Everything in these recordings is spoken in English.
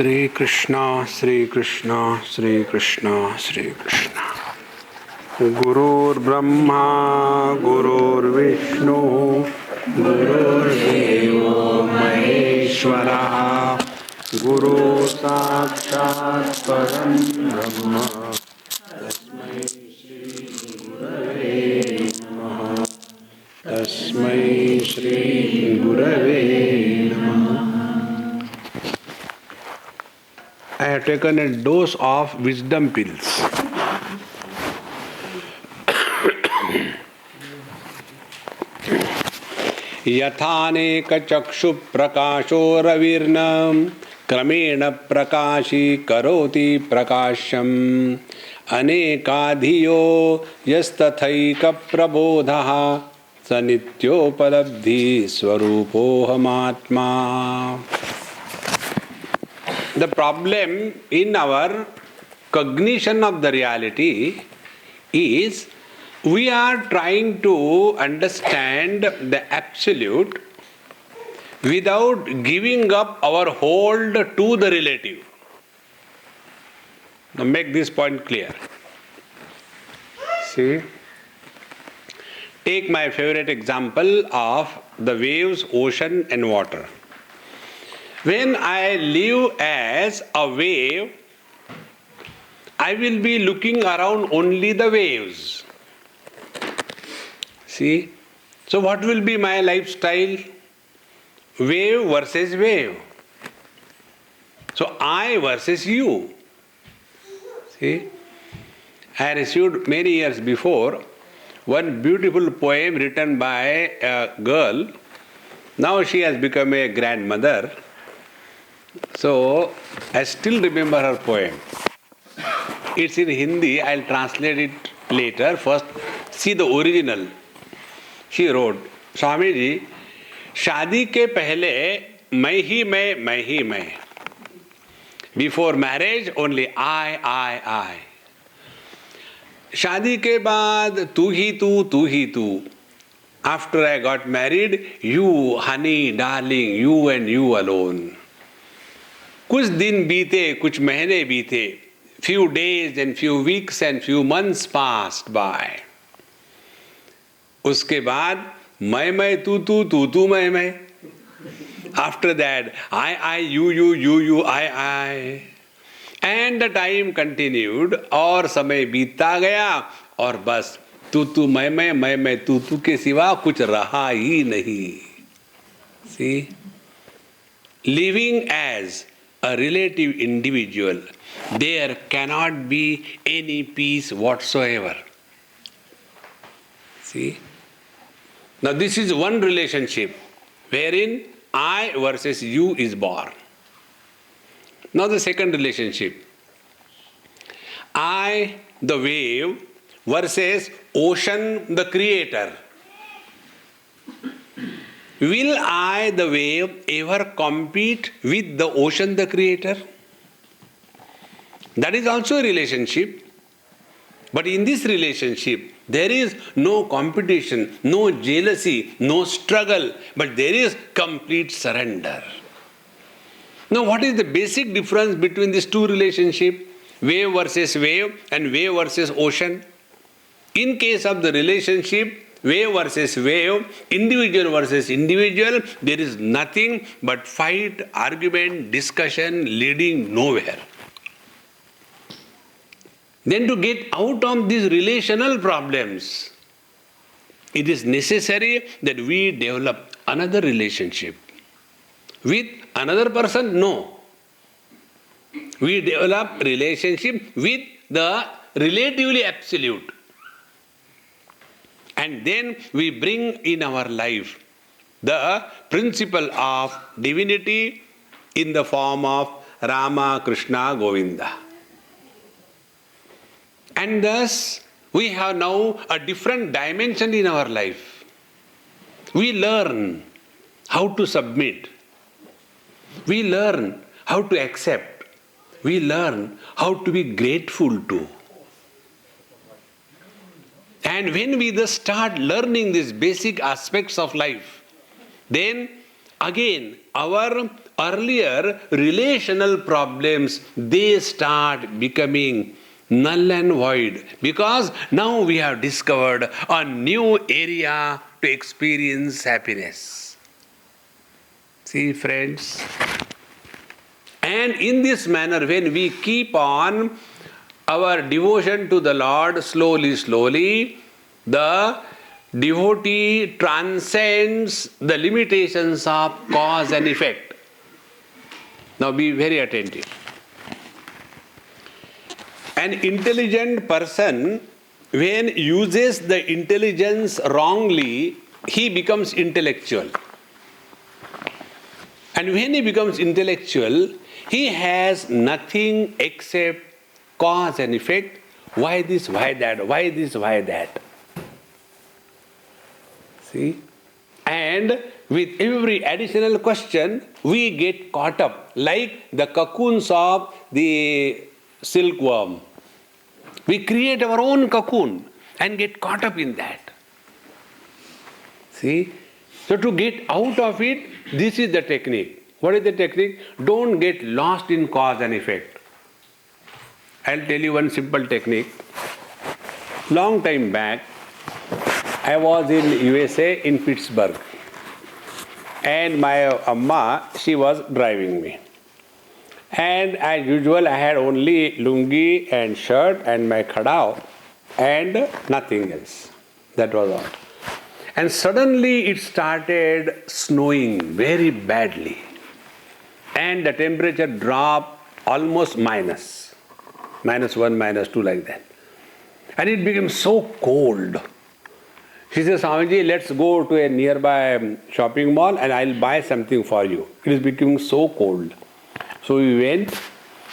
Shri Krishna, Shri Krishna, Shri Krishna, Shri Krishna. Gurur Brahma, Gurur Vishnu, Gurur Deva Maheshwara, Guru Sakshat Param Brahma, Tasmai Shri Gurave Namaha, Tasmai Shri Gurave Namaha. I have taken a dose of wisdom pills. Yathane kachakshu prakasho ravirnam kramena prakashi karoti prakasham anekadhiyo yastathaika prabodhaha sanityopadabdhi swarupohamatma. The problem in our cognition of the reality is we are trying to understand the absolute without giving up our hold to the relative. Now make this point clear. See, take my favorite example of the waves, ocean and water. When I live as a wave, I will be looking around only the waves. See? So what will be my lifestyle? Wave versus wave. So I versus you. See? I received many years before one beautiful poem written by a girl. Now she has become a grandmother. So I still remember her poem. It's in Hindi. I'll translate it later. First, see the original. She wrote, Swamiji, शादी के पहले मैं ही मैं. Before marriage, only I. शादी के बाद तू ही तू. After I got married, you, honey, darling, you and you alone. कुछ दिन बीते, कुछ महीने बीते. Few days and few weeks and few months passed by. उसके बाद मैं तू मैं. After that, I, you, I. And the time continued और समय बीतता गया और बस तू मैं तू के सिवा कुछ रहा ही नहीं. See? Living as a relative individual, there cannot be any peace whatsoever. See? Now this is one relationship wherein I versus you is born. Now the second relationship. I, the wave, versus ocean, the creator. Will I, the wave, ever compete with the ocean, the creator? That is also a relationship. But in this relationship, there is no competition, no jealousy, no struggle, but there is complete surrender. Now, what is the basic difference between these two relationships, wave versus wave and wave versus ocean? In case of the relationship, wave versus wave, individual versus individual, there is nothing but fight, argument, discussion leading nowhere. Then to get out of these relational problems, it is necessary that we develop another relationship. With another person? No. We develop relationship with the relatively absolute. And then we bring in our life the principle of divinity in the form of Rama, Krishna, Govinda. And thus, we have now a different dimension in our life. We learn how to submit. We learn how to accept. We learn how to be grateful to. And when we just start learning these basic aspects of life, then again our earlier relational problems, they start becoming null and void, because now we have discovered a new area to experience happiness. See, friends? And in this manner, when we keep on our devotion to the Lord slowly, the devotee transcends the limitations of cause and effect. Now be very attentive. An intelligent person, when uses the intelligence wrongly, he becomes intellectual. And when he becomes intellectual, he has nothing except cause and effect. Why this, why that, why this, why that. See? And with every additional question, we get caught up like the cocoons of the silkworm. We create our own cocoon and get caught up in that. See? So to get out of it, this is the technique. What is the technique? Don't get lost in cause and effect. I'll tell you one simple technique. Long time back, I was in USA in Pittsburgh. And my Amma, she was driving me. And as usual, I had only lungi and shirt and my khadao and nothing else. That was all. And suddenly it started snowing very badly. And the temperature dropped almost minus. -1, -2 like that. And it became so cold. She says, Swamiji, let's go to a nearby shopping mall and I'll buy something for you. It is becoming so cold. So we went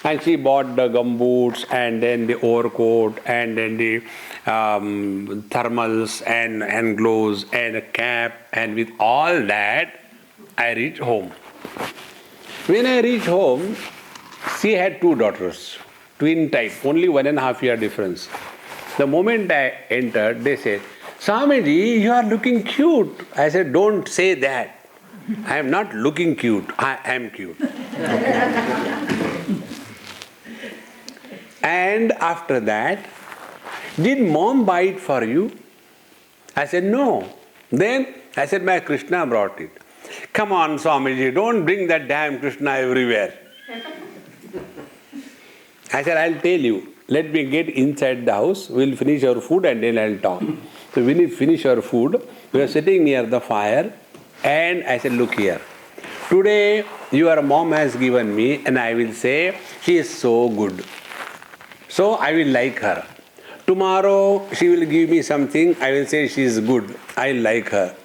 and she bought the gumboots and then the overcoat and then the thermals and hand gloves and a cap, and with all that I reached home. When I reached home, she had 2 daughters, twin type, only 1.5 year difference. The moment I entered, they said, Swamiji, you are looking cute. I said, don't say that. I am not looking cute, I am cute. And after that, did mom buy it for you? I said, no. Then I said, my Krishna brought it. Come on, Swamiji, don't bring that damn Krishna everywhere. I said, I'll tell you. Let me get inside the house, we'll finish our food and then I'll talk. So when we finish our food, we were sitting near the fire and I said, look here. Today your mom has given me and I will say, she is so good. So I will like her. Tomorrow she will give me something, I will say she is good, I like her.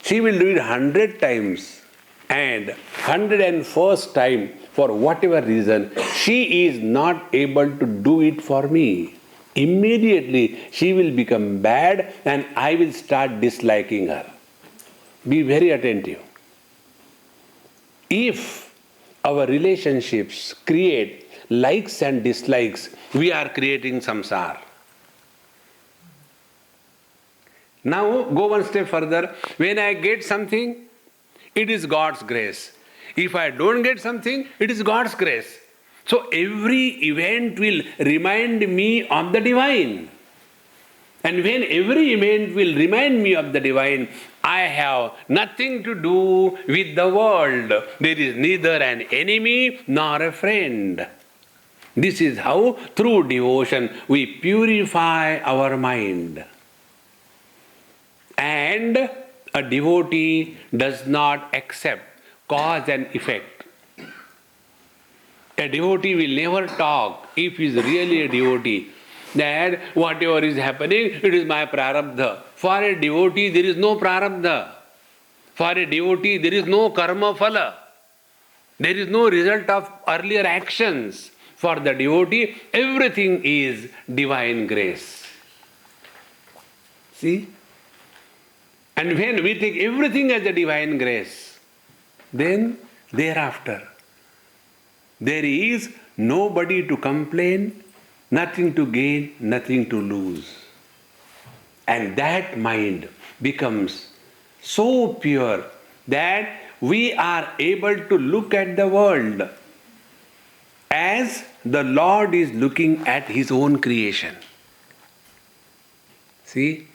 She will do it 100 times and 101st time, for whatever reason, she is not able to do it for me. Immediately she will become bad and I will start disliking her. Be very attentive. If our relationships create likes and dislikes, we are creating samsara. Now go one step further. When I get something, it is God's grace. If I don't get something, it is God's grace. So every event will remind me of the divine. And when every event will remind me of the divine, I have nothing to do with the world. There is neither an enemy nor a friend. This is how, through devotion, we purify our mind. And a devotee does not accept cause and effect. A devotee will never talk, if he is really a devotee, that whatever is happening, it is my prarabdha. For a devotee, there is no prarabdha. For a devotee, there is no karma phala. There is no result of earlier actions. For the devotee, everything is divine grace. See? And when we take everything as a divine grace, then thereafter, there is nobody to complain, nothing to gain, nothing to lose. And that mind becomes so pure that we are able to look at the world as the Lord is looking at His own creation. See,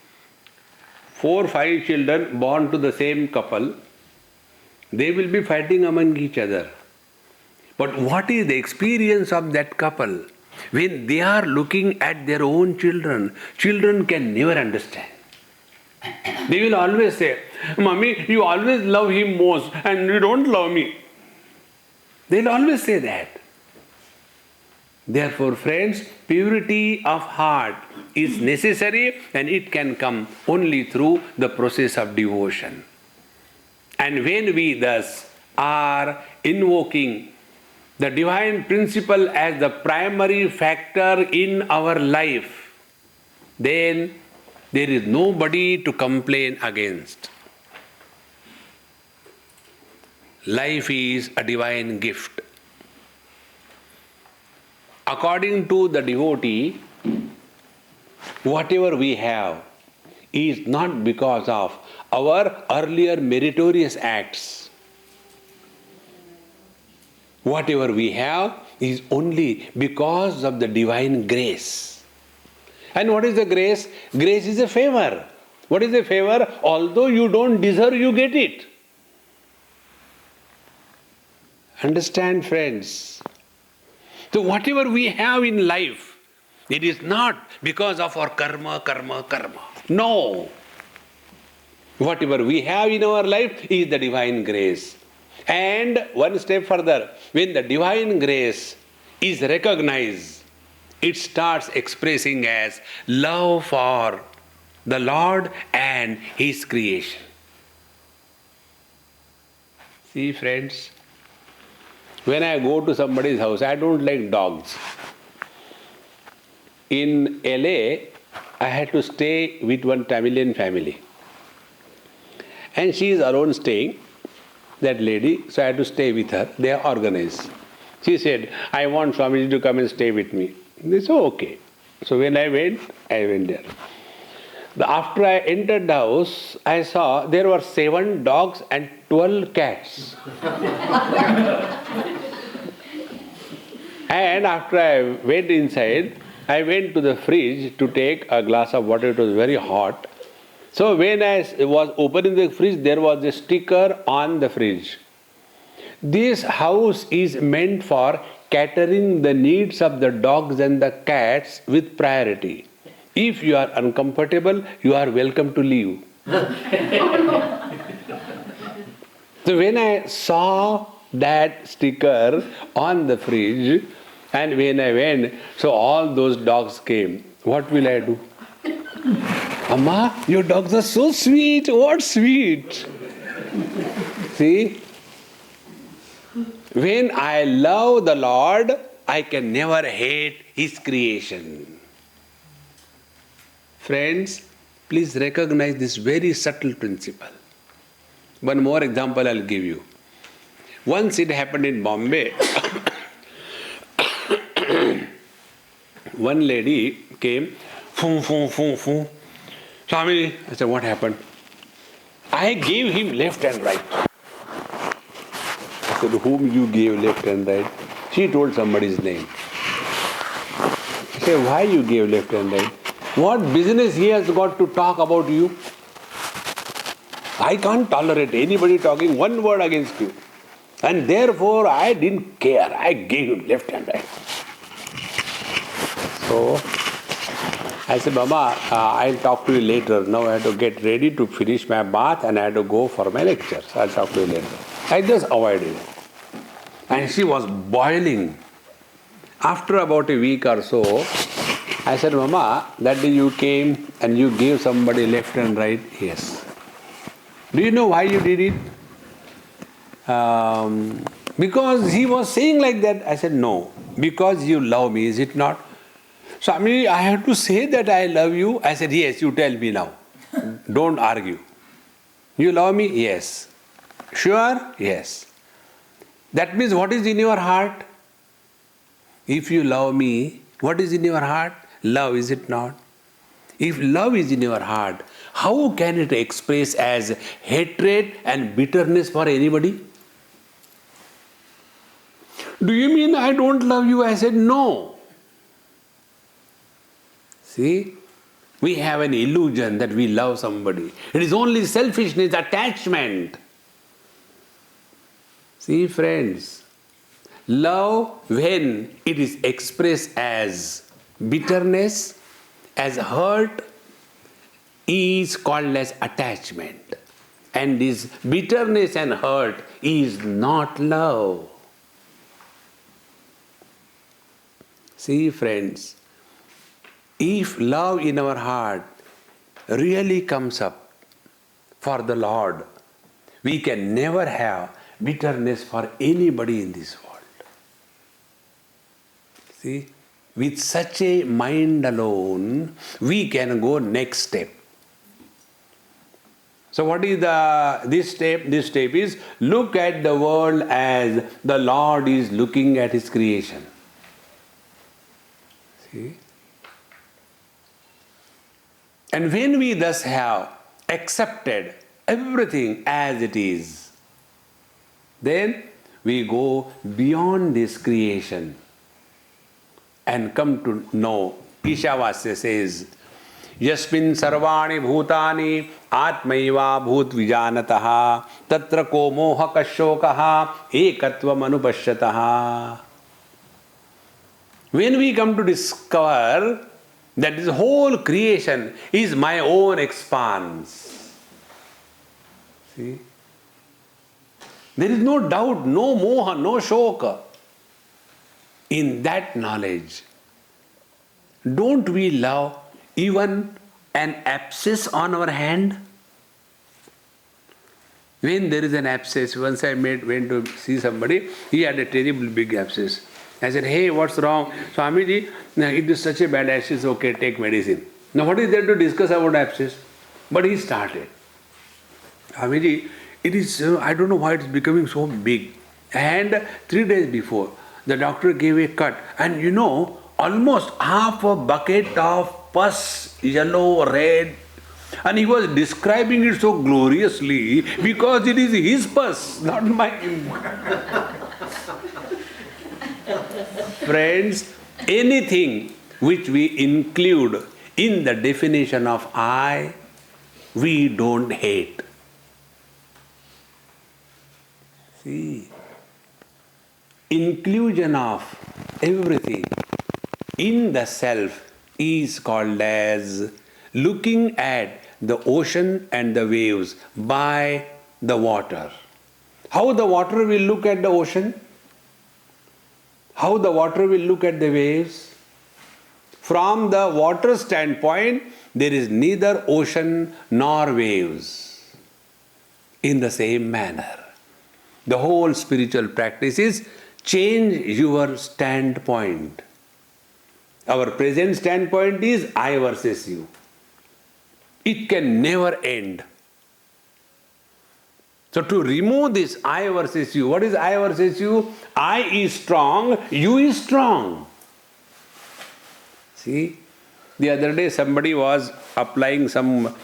4, 5 children born to the same couple, they will be fighting among each other. But what is the experience of that couple? When they are looking at their own children, children can never understand. They will always say, Mommy, you always love him most and you don't love me. They'll always say that. Therefore, friends, purity of heart is necessary and it can come only through the process of devotion. And when we thus are invoking the divine principle as the primary factor in our life, then there is nobody to complain against. Life is a divine gift. According to the devotee, whatever we have is not because of our earlier meritorious acts. Whatever we have is only because of the divine grace. And what is the grace? Grace is a favor. What is a favor? Although you don't deserve, you get it. Understand, friends? So whatever we have in life, it is not because of our karma. No. Whatever we have in our life is the divine grace. And one step further, when the divine grace is recognized, it starts expressing as love for the Lord and His creation. See, friends, when I go to somebody's house, I don't like dogs. In LA, I had to stay with one Tamilian family. And she is alone staying, that lady, so I had to stay with her. They are organized. She said, I want Swamiji to come and stay with me. They said, okay. So when I went there. After I entered the house, I saw there were 7 dogs and 12 cats. And after I went inside, I went to the fridge to take a glass of water. It was very hot. So when I was opening the fridge, there was a sticker on the fridge. This house is meant for catering the needs of the dogs and the cats with priority. If you are uncomfortable, you are welcome to leave. So when I saw that sticker on the fridge, and when I went, so all those dogs came. What will I do? Amma, your dogs are so sweet. What sweet? See? When I love the Lord, I can never hate His creation. Friends, please recognize this very subtle principle. One more example I'll give you. Once it happened in Bombay. One lady came, Swamiji. I said, what happened? I gave him left and right. I said, whom you gave left and right? She told somebody's name. I said, why you gave left and right? What business he has got to talk about you? I can't tolerate anybody talking one word against you. And therefore, I didn't care. I gave him left and right. So, I said, Mama, I'll talk to you later. Now I have to get ready to finish my bath and I have to go for my lectures. I'll talk to you later. I just avoided it. And she was boiling. After about a week or so, I said, Mama, that day you came and you gave somebody left and right? Yes. Do you know why you did it? Because he was saying like that. I said, no. Because you love me, is it not? Swami, I have to say that I love you. I said, yes, you tell me now. Don't argue. You love me? Yes. Sure? Yes. That means what is in your heart? If you love me, what is in your heart? Love, is it not? If love is in your heart, how can it express as hatred and bitterness for anybody? Do you mean I don't love you? I said no. See, we have an illusion that we love somebody. It is only selfishness, attachment. See, friends, love, when it is expressed as bitterness, as hurt, is called as attachment. And this bitterness and hurt is not love. See, friends, if love in our heart really comes up for the Lord, we can never have bitterness for anybody in this world. See, with such a mind alone, we can go next step. So what is this step? This step is look at the world as the Lord is looking at His creation. See? And when we thus have accepted everything as it is, then we go beyond this creation and come to know. Ishavasya says, Yasmin sarvani bhutani atmaiva bhut vijanataha tatra ko moha kashokaha ekatvam anupashyataha. When we come to discover that this whole creation is my own expanse, see, there is no doubt, no moha, no shoka. In that knowledge, don't we love even an abscess on our hand? When there is an abscess, once I went to see somebody, he had a terrible big abscess. I said, hey, what's wrong? Swamiji, it is such a bad abscess, okay, take medicine. Now what is there to discuss about abscess? But he started. Swamiji, it is, I don't know why it is becoming so big. And 3 days before, the doctor gave a cut. And you know, almost half a bucket of pus, yellow, red. And he was describing it so gloriously because it is his pus, not mine. Friends, anything which we include in the definition of I, we don't hate. See, inclusion of everything in the self is called as looking at the ocean and the waves by the water. How the water will look at the ocean? How the water will look at the waves? From the water standpoint, there is neither ocean nor waves. In the same manner, the whole spiritual practice is change your standpoint. Our present standpoint is I versus you. It can never end. So to remove this I versus you, what is I versus you? I is strong, you is strong. See, the other day somebody was applying some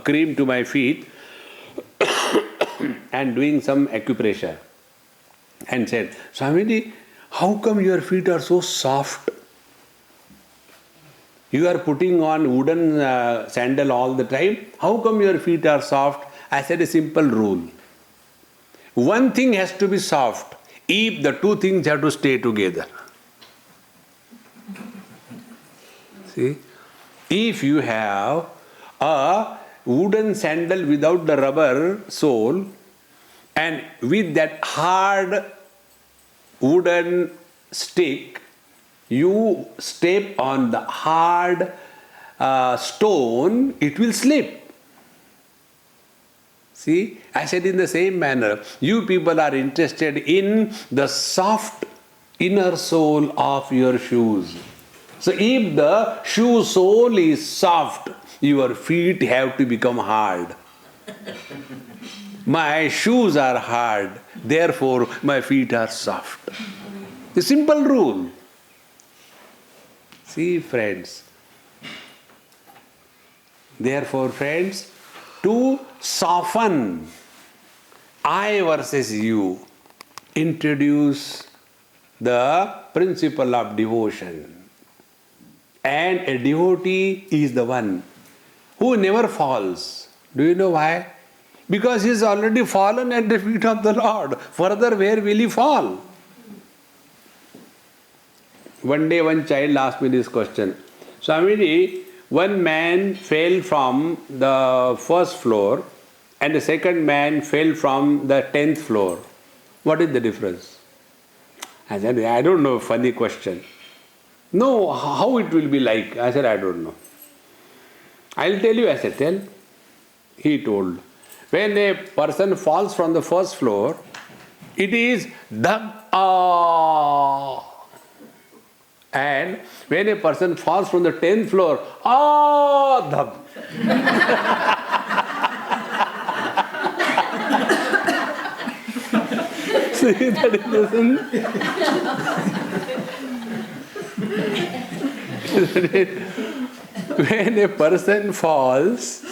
cream to my feet and doing some acupressure and said, Swamiji, how come your feet are so soft? You are putting on wooden sandal all the time. How come your feet are soft? I said a simple rule. One thing has to be soft if the two things have to stay together. See, if you have a wooden sandal without the rubber sole and with that hard wooden stick, you step on the hard stone, it will slip. See, I said in the same manner, you people are interested in the soft inner sole of your shoes. So if the shoe sole is soft, your feet have to become hard. My shoes are hard, therefore my feet are soft. A simple rule. See, friends, Therefore, friends, to soften I versus you, introduce the principle of devotion. And a devotee is the one who never falls. Do you know why? Because he is already fallen at the feet of the Lord. Further, where will he fall? One day, one child asked me this question. Swamiji, one man fell from the first floor and the second man fell from the 10th floor. What is the difference? I said, I don't know, funny question. No, how it will be like? I said, I don't know. I'll tell you. I said, tell. He told. When a person falls from the first floor, it is dhab ah. And when a person falls from the 10th floor, ah dhab. See that is when a person falls,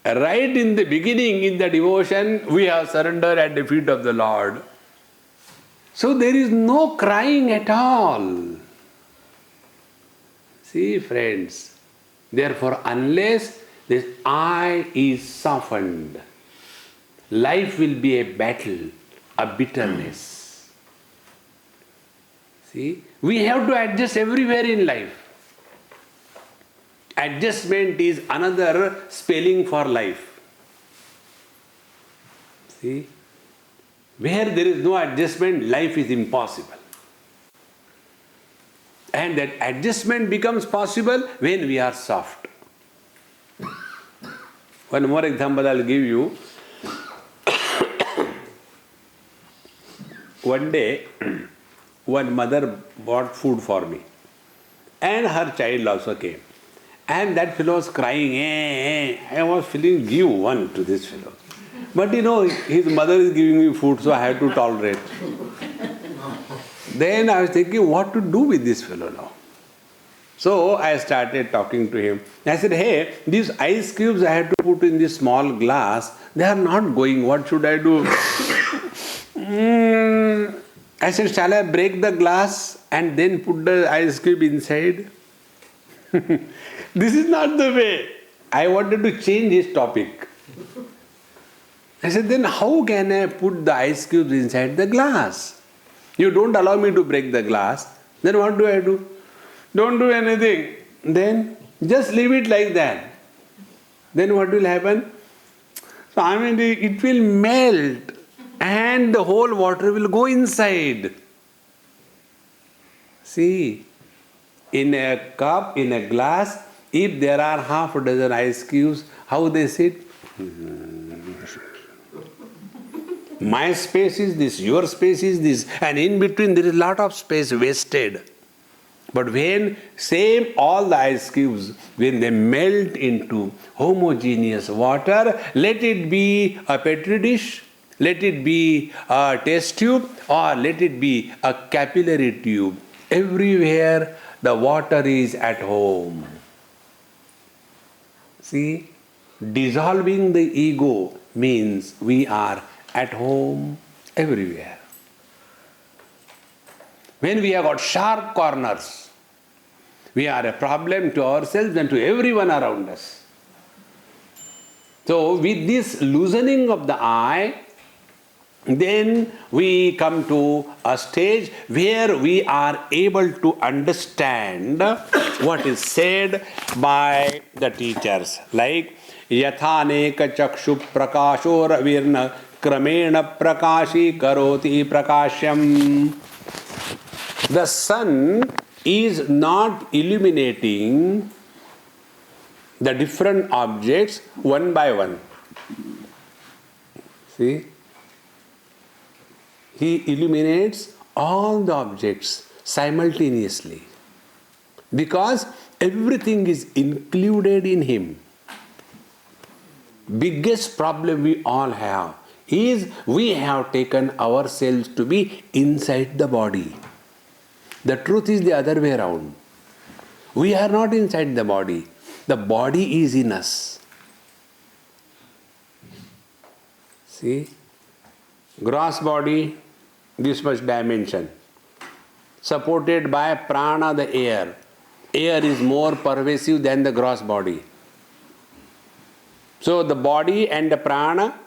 right in the beginning, in the devotion, we have surrendered at the feet of the Lord. So there is no crying at all. See, friends, therefore, unless this I is softened, life will be a battle, a bitterness. See, we have to adjust everywhere in life. Adjustment is another spelling for life. See, where there is no adjustment, life is impossible. And that adjustment becomes possible when we are soft. One more example I'll give you. One day, one mother bought food for me. And her child also came. And that fellow was crying. I was feeling, give one to this fellow. But you know, his mother is giving me food, so I have to tolerate. Then I was thinking, what to do with this fellow now? So I started talking to him. I said, hey, these ice cubes I have to put in this small glass, they are not going. What should I do? I said, shall I break the glass and then put the ice cube inside? This is not the way. I wanted to change his topic. I said, then how can I put the ice cubes inside the glass? You don't allow me to break the glass. Then what do I do? Don't do anything. Then just leave it like that. Then what will happen? So I mean, it will melt and the whole water will go inside. See, in a cup, in a glass, if there are half a dozen ice cubes, how they sit? My space is this, your space is this, and in between there is a lot of space wasted. But when all the ice cubes, when they melt into homogeneous water, let it be a petri dish, let it be a test tube, or let it be a capillary tube. Everywhere the water is at home. See, dissolving the ego means we are at home everywhere. When we have got sharp corners, we are a problem to ourselves and to everyone around us. So with this loosening of the I, then we come to a stage where we are able to understand what is said by the teachers. Like, yathaneka chakshu prakasho ravirna kramena prakashi karoti prakashyam. The sun is not illuminating the different objects one by one. See? He illuminates all the objects simultaneously because everything is included in him. Biggest problem we all have is we have taken ourselves to be inside the body. The truth is the other way around. We are not inside the body. The body is in us. See? Gross body, this much dimension. Supported by prana, the air. Air is more pervasive than the gross body. So the body and the prana,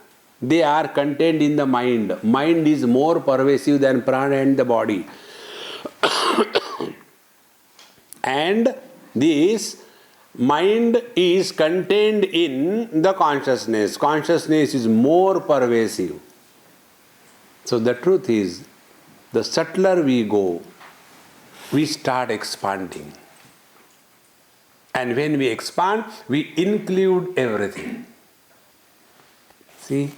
they are contained in the mind. Mind is more pervasive than prana and the body. And this mind is contained in the consciousness. Consciousness is more pervasive. So the truth is, the subtler we go, we start expanding. And when we expand, we include everything. See?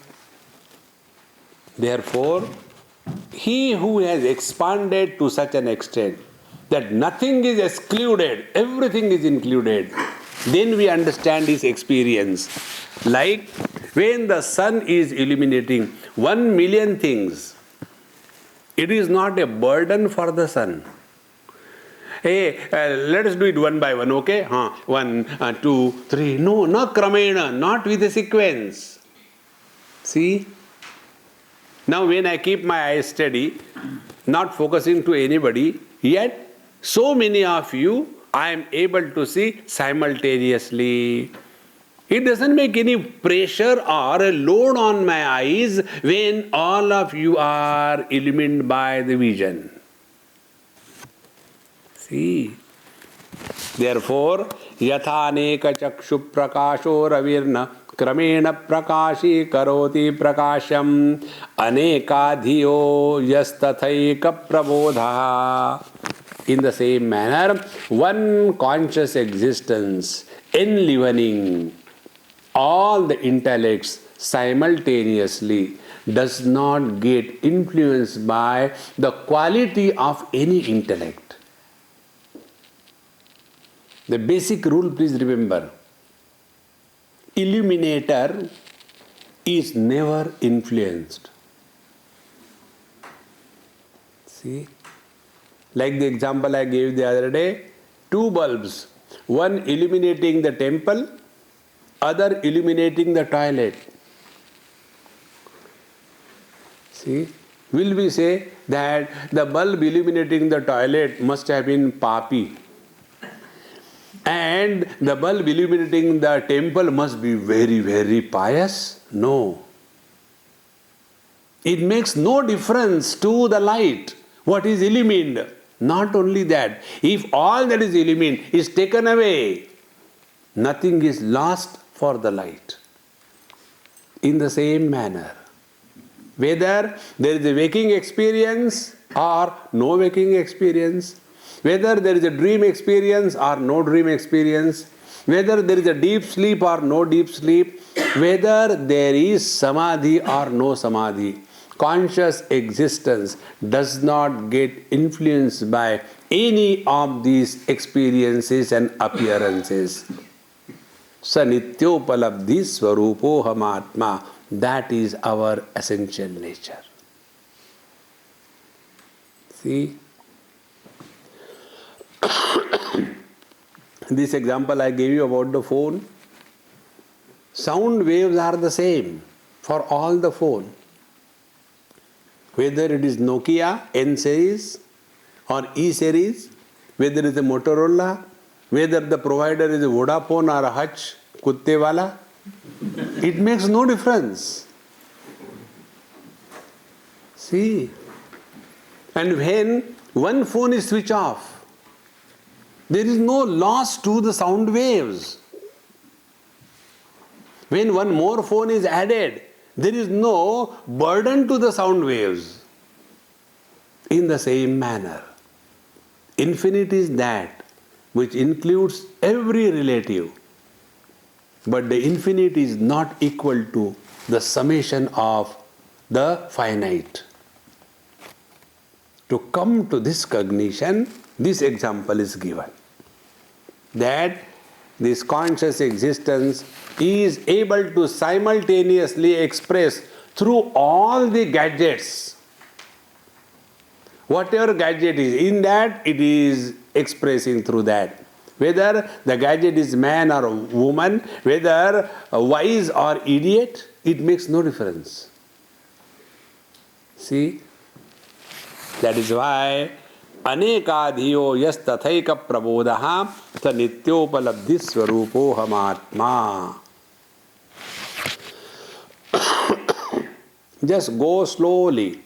Therefore, he who has expanded to such an extent that nothing is excluded, everything is included, then we understand his experience. Like when the sun is illuminating 1,000,000 things, it is not a burden for the sun. Hey, let us do it one by one, okay? 1, 2, 3. No, not kramena, not with a sequence. See? Now when I keep my eyes steady, not focusing to anybody, yet so many of you I am able to see simultaneously. It doesn't make any pressure or a load on my eyes when all of you are illumined by the vision. See? Therefore, yathaneka chakshu prakasho ravirna kramena prakashi karoti prakasham aneka dhiyo yastathaika prabodha. In the same manner, one conscious existence enlivening all the intellects simultaneously does not get influenced by the quality of any intellect. The basic rule, please remember, illuminator is never influenced. See? Like the example I gave the other day, 2 bulbs, one illuminating the temple, other illuminating the toilet. See? Will we say that the bulb illuminating the toilet must have been papi, and the bulb illuminating the temple must be very, very pious? No. It makes no difference to the light, what is illumined. Not only that, if all that is illumined is taken away, nothing is lost for the light. In the same manner, whether there is a waking experience or no waking experience, whether there is a dream experience or no dream experience, whether there is a deep sleep or no deep sleep, whether there is samadhi or no samadhi, conscious existence does not get influenced by any of these experiences and appearances. Sa nityopalabdhi swarupoham atma. That is our essential nature. See? This example I gave you about the phone. Sound waves are the same for all the phone. Whether it is Nokia N series or E series, whether it is a Motorola, whether the provider is a Vodafone or a Hutch, Kutte wala, it makes no difference. See? And when one phone is switched off, there is no loss to the sound waves. When one more phone is added, there is no burden to the sound waves. In the same manner, infinite is that which includes every relative, but the infinite is not equal to the summation of the finite. To come to this cognition, this example is given, that this conscious existence is able to simultaneously express through all the gadgets. Whatever gadget is in that, it is expressing through that. Whether the gadget is man or woman, whether wise or idiot, it makes no difference. See? That is why anekadhiyo yas tathaika prabodaha sa nityopalabdhi swarupo hamatma. Just go slowly,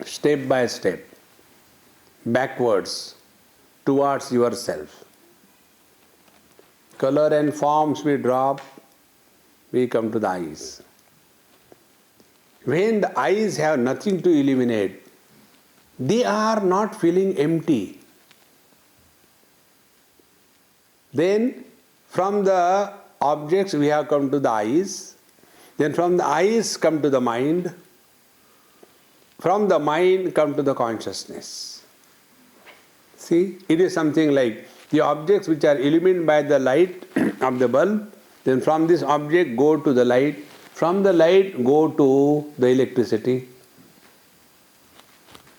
step by step, backwards, towards yourself. Color and forms we drop, we come to the eyes. When the eyes have nothing to illuminate, they are not feeling empty. Then from the objects we have come to the eyes, then from the eyes come to the mind, from the mind come to the consciousness. See, it is something like the objects which are illuminated by the light of the bulb, then from this object go to the light, from the light go to the electricity.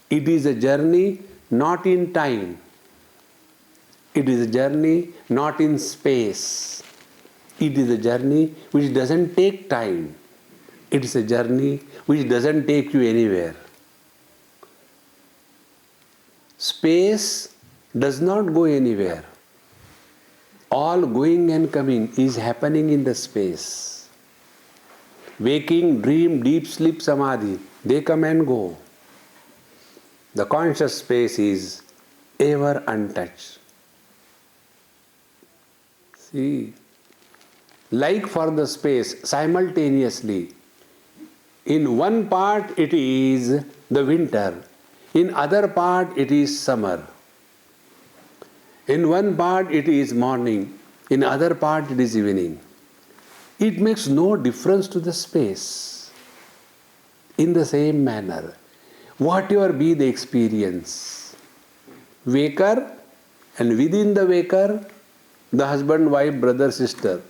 It is a journey not in time. It is a journey not in space. It is a journey which doesn't take time. It is a journey which doesn't take you anywhere. Space does not go anywhere. All going and coming is happening in the space. Waking, dream, deep sleep, samadhi, they come and go. The conscious space is ever untouched. See, like for the space, simultaneously, in one part it is the winter, in other part it is summer. In one part it is morning, in other part it is evening. It makes no difference to the space. In the same manner, whatever be the experience, waker and within the waker, the husband, wife, brother, sister,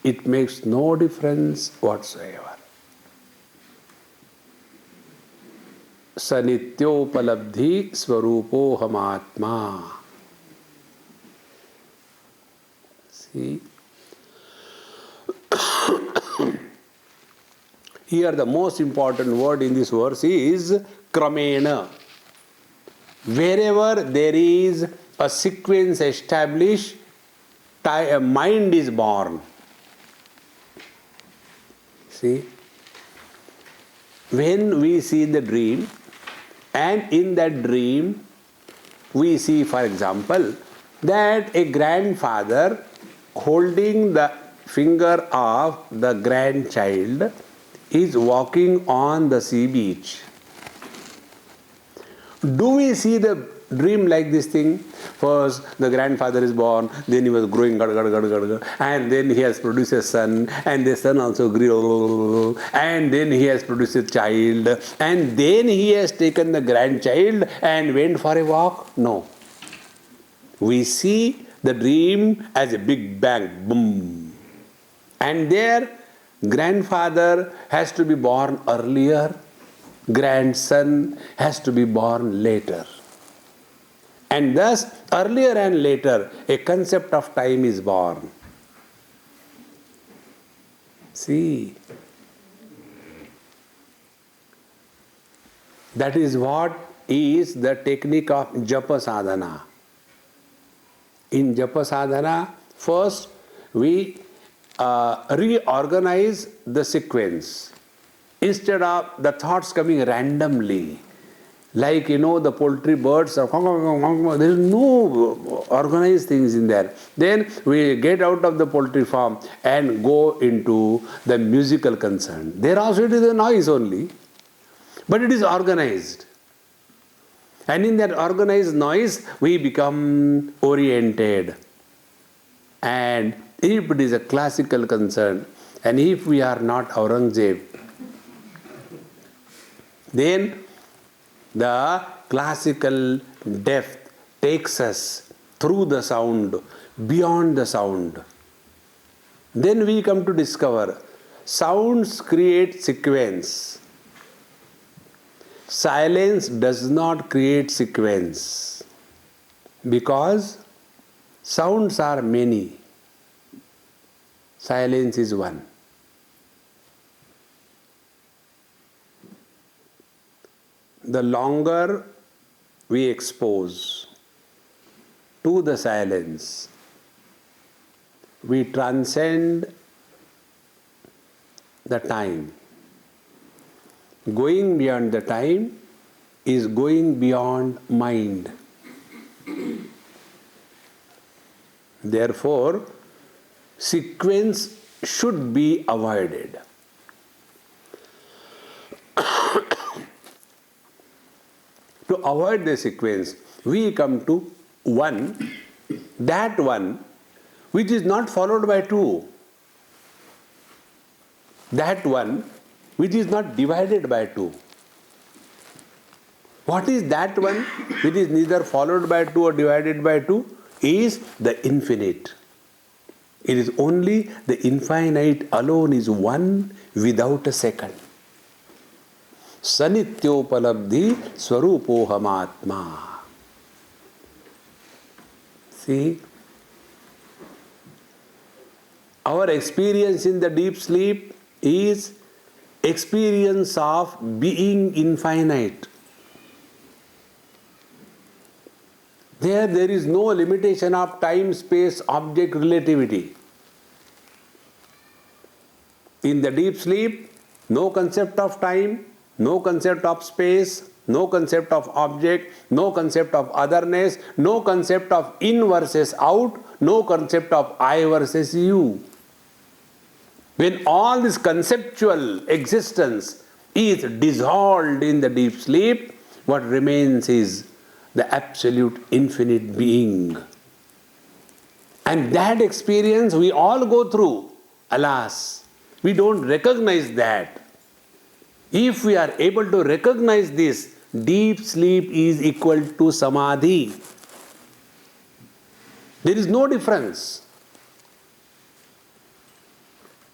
it makes no difference whatsoever. Sanityopalabdhi swarupo hamatma. See? Here the most important word in this verse is kramena. Wherever there is a sequence established, a mind is born. See? When we see the dream, and in that dream we see, for example, that a grandfather holding the finger of the grandchild is walking on the sea beach. Do we see the dream like this thing? First, the grandfather is born, then he was growing, and then he has produced a son, and the son also grew, and then he has produced a child, and then he has taken the grandchild and went for a walk? No. We see the dream as a big bang, boom. And there, grandfather has to be born earlier, grandson has to be born later. And thus, earlier and later, a concept of time is born. See, that is what is the technique of japa sadhana. In japa sadhana, first we reorganize the sequence. Instead of the thoughts coming randomly, like the poultry birds, there is no organized things in there. Then we get out of the poultry farm and go into the musical concern. There also it is a noise only, but it is organized. And in that organized noise, we become oriented. And if it is a classical concern, and if we are not Aurangzeb, then the classical depth takes us through the sound, beyond the sound. Then we come to discover sounds create sequence. Silence does not create sequence, because Sounds are many. Silence is one. The longer we expose to the silence, we transcend the time. Going beyond the time is going beyond mind. Therefore, sequence should be avoided. To avoid the sequence, we come to one, that one which is not followed by two, that one which is not divided by two. What is that one which is neither followed by two or divided by two? Is the infinite. It is only the infinite alone is one without a second. Sanityopalabdhi swarupohamatma. See, our experience in the deep sleep is experience of being infinite. There is no limitation of time, space, object, relativity. In the deep sleep, no concept of time, no concept of space, no concept of object, no concept of otherness, no concept of in versus out, no concept of I versus you. When all this conceptual existence is dissolved in the deep sleep, what remains is the absolute infinite being. And that experience we all go through. Alas, we don't recognize that. If we are able to recognize this, deep sleep is equal to samadhi. There is no difference.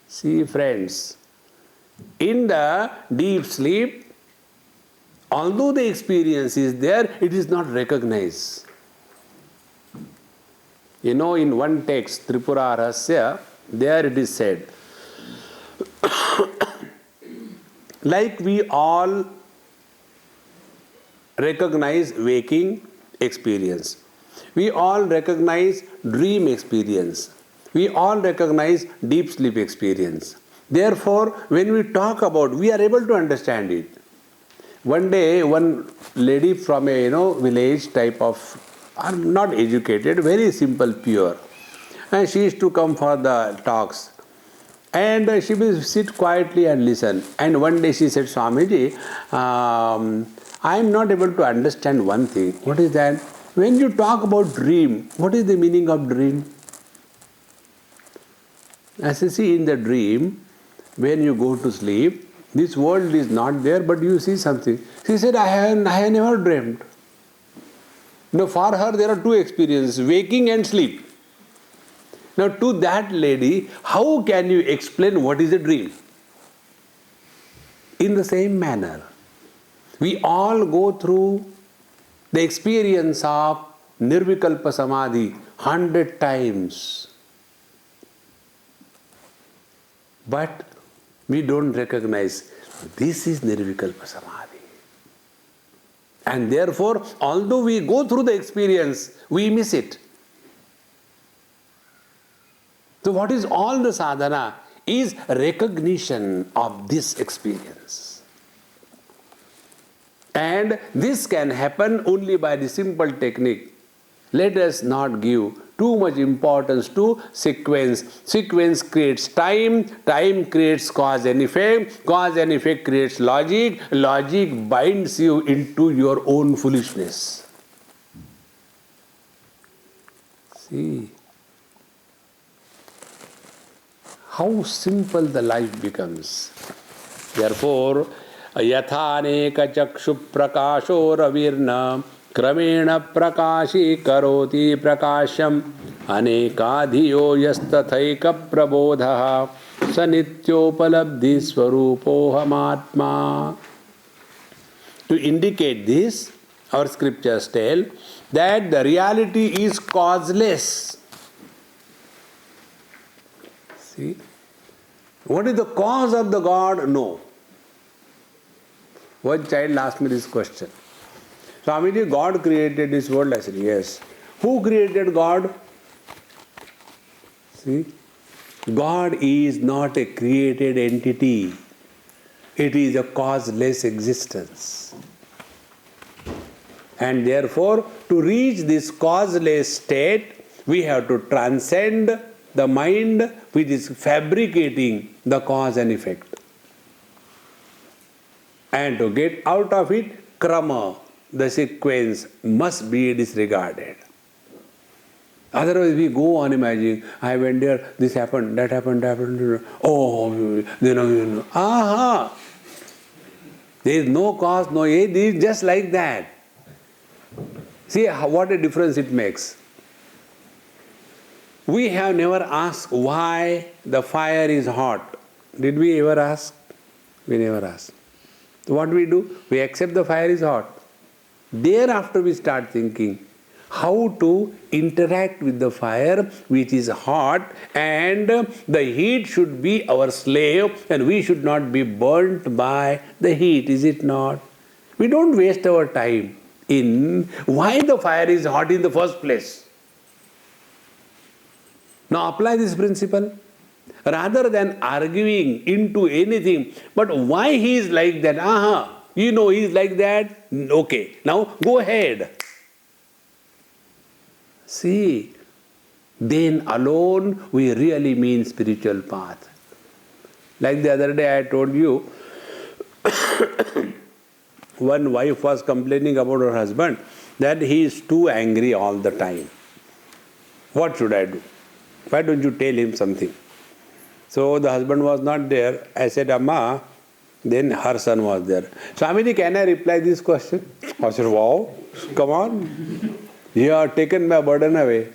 See, friends, in the deep sleep, although the experience is there, it is not recognized. You know, in one text, Tripura Rahasya, there it is said, like we all recognize waking experience, we all recognize dream experience, we all recognize deep sleep experience. Therefore, when we talk about, we are able to understand it. One day, one lady from a village type of, not educated, very simple, pure, and she used to come for the talks. And she will sit quietly and listen. And one day she said, Swamiji, I am not able to understand one thing. What is that? When you talk about dream, what is the meaning of dream? As you see in the dream, when you go to sleep, this world is not there, but you see something. She said, I have never dreamed. For her there are two experiences, waking and sleep. Now to that lady, how can you explain what is a dream? In the same manner, we all go through the experience of Nirvikalpa Samadhi 100 times. But we don't recognize this is Nirvikalpa Samadhi. And therefore, although we go through the experience, we miss it. So what is all the sadhana is recognition of this experience. And this can happen only by the simple technique. Let us not give too much importance to sequence. Sequence creates time, time creates cause and effect creates logic, logic binds you into your own foolishness. See how simple the life becomes. Therefore, yathaneka chakshu prakasho ravirna kramena prakashi karoti prakasham anekadhiyo yastathaika prabodha sanityopalabdhi swarupohamatma. To indicate this, our scriptures tell that the reality is causeless. See? What is the cause of the God? No. One child asked me this question. Swamiji, God created this world. I said, yes. Who created God? See? God is not a created entity. It is a causeless existence. And therefore, to reach this causeless state, we have to transcend the mind which is fabricating the cause and effect. And to get out of it, krama, the sequence, must be disregarded. Otherwise we go on imagining, I went there, this happened, that happened, oh, aha! There is no cause, no aid, it is just like that. See what a difference it makes. We have never asked why the fire is hot. Did we ever ask? We never asked. So what do? We accept the fire is hot. Thereafter we start thinking how to interact with the fire which is hot, and the heat should be our slave and we should not be burnt by the heat, is it not? We don't waste our time in why the fire is hot in the first place. Now apply this principle. Rather than arguing into anything, but why he is like that? Aha, he is like that. Okay, now go ahead. See, then alone we really mean spiritual path. Like the other day I told you, one wife was complaining about her husband that he is too angry all the time. What should I do? Why don't you tell him something? So the husband was not there. I said, Amma, then her son was there. Swamiji, can I reply this question? I said, wow, come on. You have taken my burden away.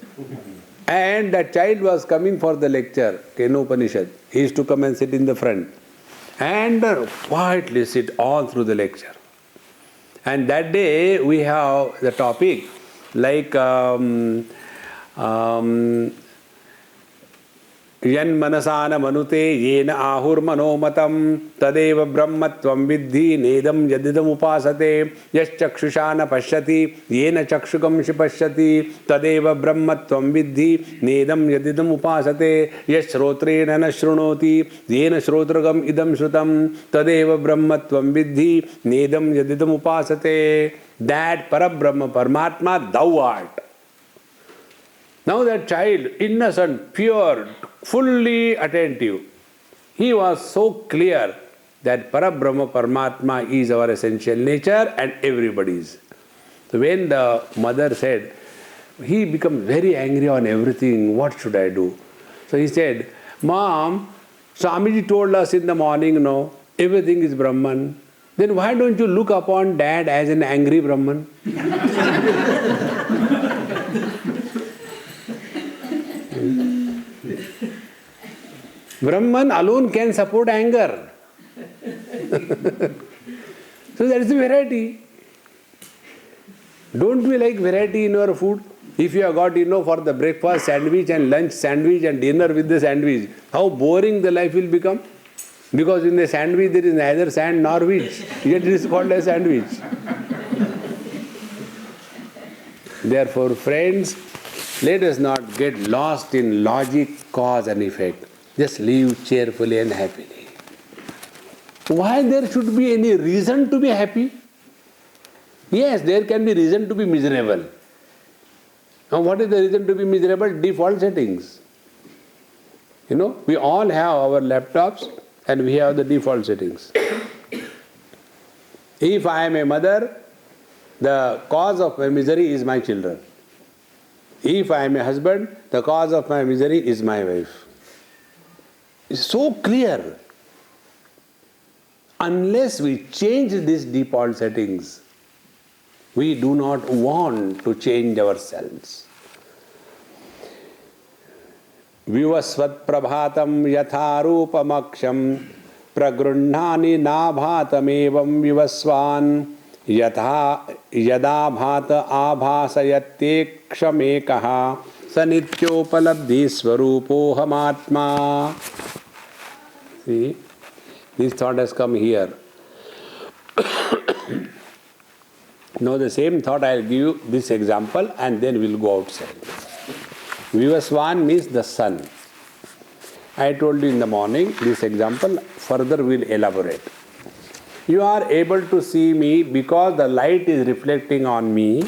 And that child was coming for the lecture, Kenu Upanishad. He used to come and sit in the front and quietly sit all through the lecture. And that day we have the topic like Yan manasana manute yena ahur manomatam tadeva brahmatvam vidhi nedam yadidam upasate yash chakshushana pashyati yena chakshukam shipashyati tadeva brahmatvam vidhi nedam yadidam upasate yash shrotrena na shrunoti yena shrotragam idam shrutam tadeva brahmatvam vidhi nedam yadidam upasate. That Parabrahma Paramatma thou art. Now that child, innocent, pure, fully attentive, he was so clear that Parabrahma Paramatma is our essential nature and everybody's. So when the mother said, he becomes very angry on everything, what should I do? So he said, Mom, Swamiji told us in the morning, no, everything is Brahman. Then why don't you look upon Dad as an angry Brahman? Brahman alone can support anger. So that is the variety. Don't we like variety in your food? If you have got, for the breakfast sandwich and lunch sandwich and dinner with the sandwich, how boring the life will become? Because in the sandwich there is neither sand nor wheat, yet it is called a sandwich. Therefore, friends, let us not get lost in logic, cause and effect. Just live cheerfully and happily. Why there should be any reason to be happy? Yes, there can be reason to be miserable. Now what is the reason to be miserable? Default settings. We all have our laptops and we have the default settings. If I am a mother, the cause of my misery is my children. If I am a husband, the cause of my misery is my wife. It's so clear. Unless we change these default settings, we do not want to change ourselves. Vivasvat prabhatam yatharupam pragruhnani nabhatamevam vivasvan yatha yada bhata abhasayatte kshamekaha Sanityopalabdhi Swarupohamatma. See, this thought has come here. Now the same thought I will give you this example and then we will go outside. Vivaswan means the sun. I told you in the morning, this example further will elaborate. You are able to see me because the light is reflecting on me,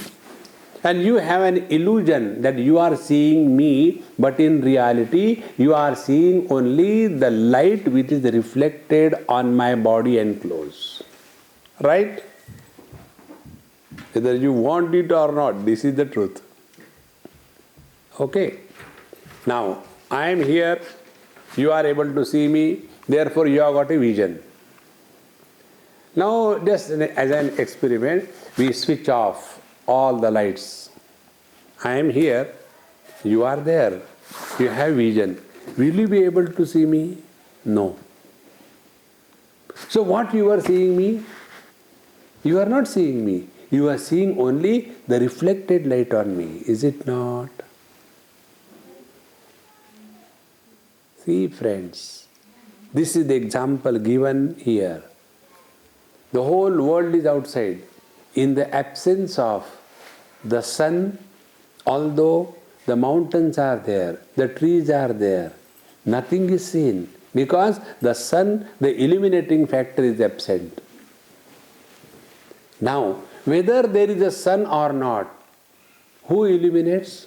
and you have an illusion that you are seeing me, but in reality you are seeing only the light which is reflected on my body and clothes. Right? Whether you want it or not, this is the truth. Okay. Now, I am here, you are able to see me, therefore you have got a vision. Now, just as an experiment, we switch off all the lights. I am here, you are there, you have vision. Will you be able to see me? No. So what you are seeing me? You are not seeing me. You are seeing only the reflected light on me, is it not? See, friends, this is the example given here. The whole world is outside. In the absence of the sun, although the mountains are there, the trees are there, nothing is seen because the sun, the illuminating factor is absent. Now, whether there is a sun or not, who illuminates?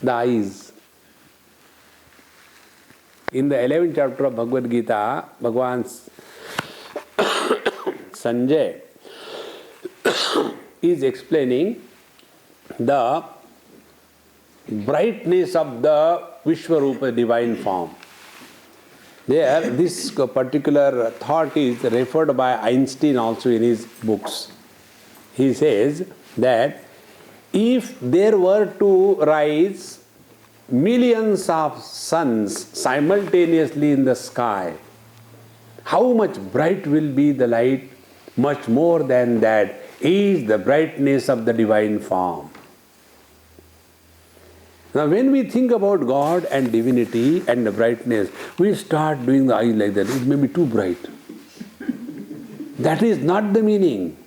The eyes. In the 11th chapter of Bhagavad Gita, Bhagavan Sanjay is explaining the brightness of the Vishwarupa divine form. There, this particular thought is referred by Einstein also in his books. He says that if there were to rise millions of suns simultaneously in the sky, how much bright will be the light? Much more than that is the brightness of the divine form. Now when we think about God and divinity and the brightness, we start doing the eyes like that. It may be too bright. That is not the meaning.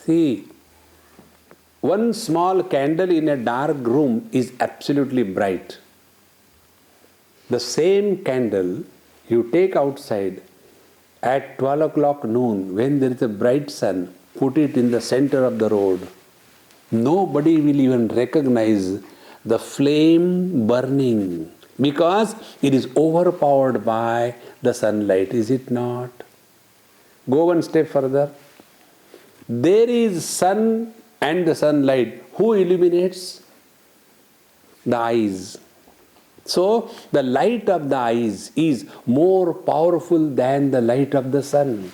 See, one small candle in a dark room is absolutely bright. The same candle you take outside at 12 o'clock noon when there is a bright sun, put it in the center of the road. Nobody will even recognize the flame burning because it is overpowered by the sunlight, is it not? Go one step further. There is sun and the sunlight. Who illuminates? The eyes. So, the light of the eyes is more powerful than the light of the sun.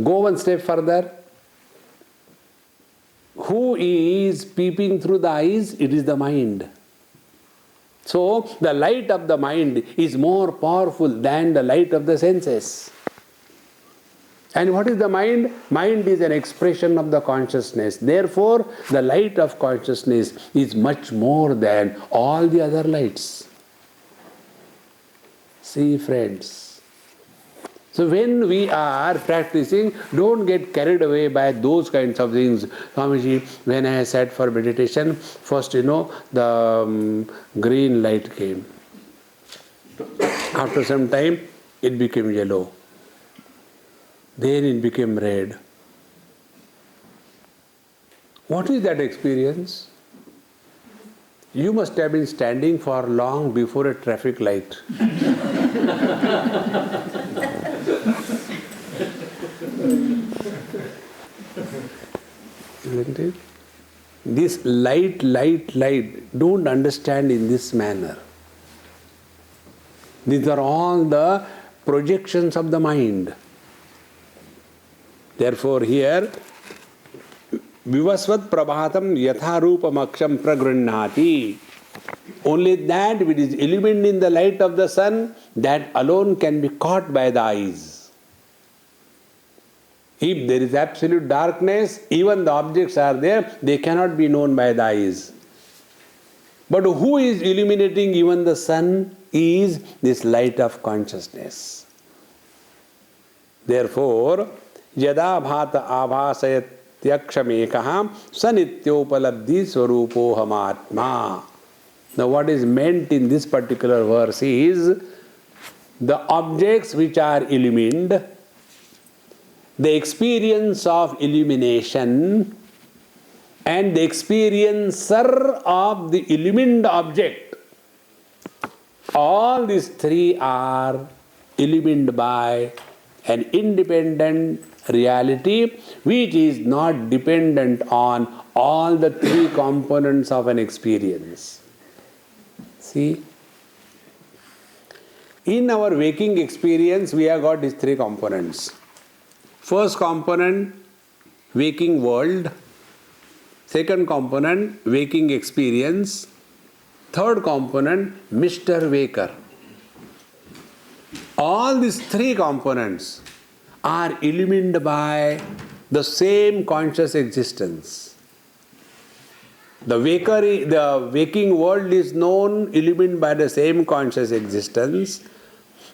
Go one step further. Who is peeping through the eyes? It is the mind. So, the light of the mind is more powerful than the light of the senses. And what is the mind? Mind is an expression of the consciousness. Therefore, the light of consciousness is much more than all the other lights. See, friends. So when we are practicing, don't get carried away by those kinds of things. Swamiji, when I sat for meditation, first, the green light came. After some time, it became yellow. Then it became red. What is that experience? You must have been standing for long before a traffic light. Isn't it? This light, don't understand in this manner. These are all the projections of the mind. Therefore here, Vivasvat prabhatam yatharupam aksham pragrunnati. Only that which is illumined in the light of the sun, that alone can be caught by the eyes. If there is absolute darkness, even the objects are there, they cannot be known by the eyes. But who is illuminating even the sun is this light of consciousness. Therefore, yada bhata abhasayatyaksham sanityopalabdhi swarupohamatma. Now what is meant in this particular verse is the objects which are illumined, the experience of illumination, and the experiencer of the illumined object. All these three are illumined by an independent reality which is not dependent on all the three components of an experience. See? In our waking experience, we have got these three components. First component, waking world. Second component, waking experience. Third component, Mr. Waker. All these three components are illumined by the same conscious existence. The waking world is known, illumined by the same conscious existence.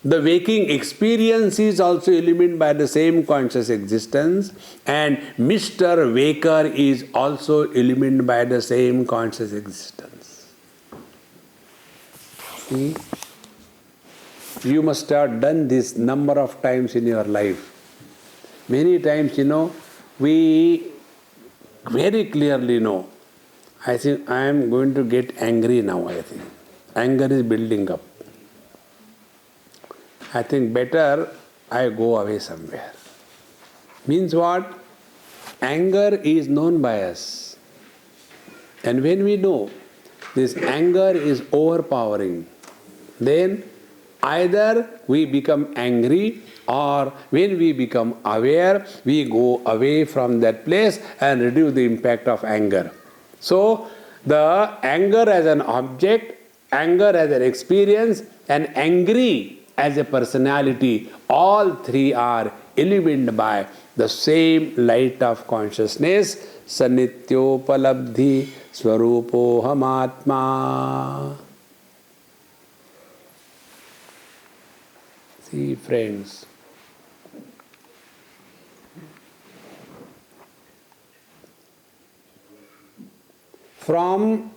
The waking experience is also illumined by the same conscious existence, and Mr. Waker is also illumined by the same conscious existence. See? You must have done this number of times in your life. Many times, we very clearly know. I think I am going to get angry now, I think. Anger is building up. I think better I go away somewhere. Means what? Anger is known by us. And when we know this anger is overpowering, then either we become angry, or when we become aware, we go away from that place and reduce the impact of anger. So, the anger as an object, anger as an experience, and angry as a personality, all three are illumined by the same light of consciousness, sanityopalabdhi swarupohamatma. See, friends, from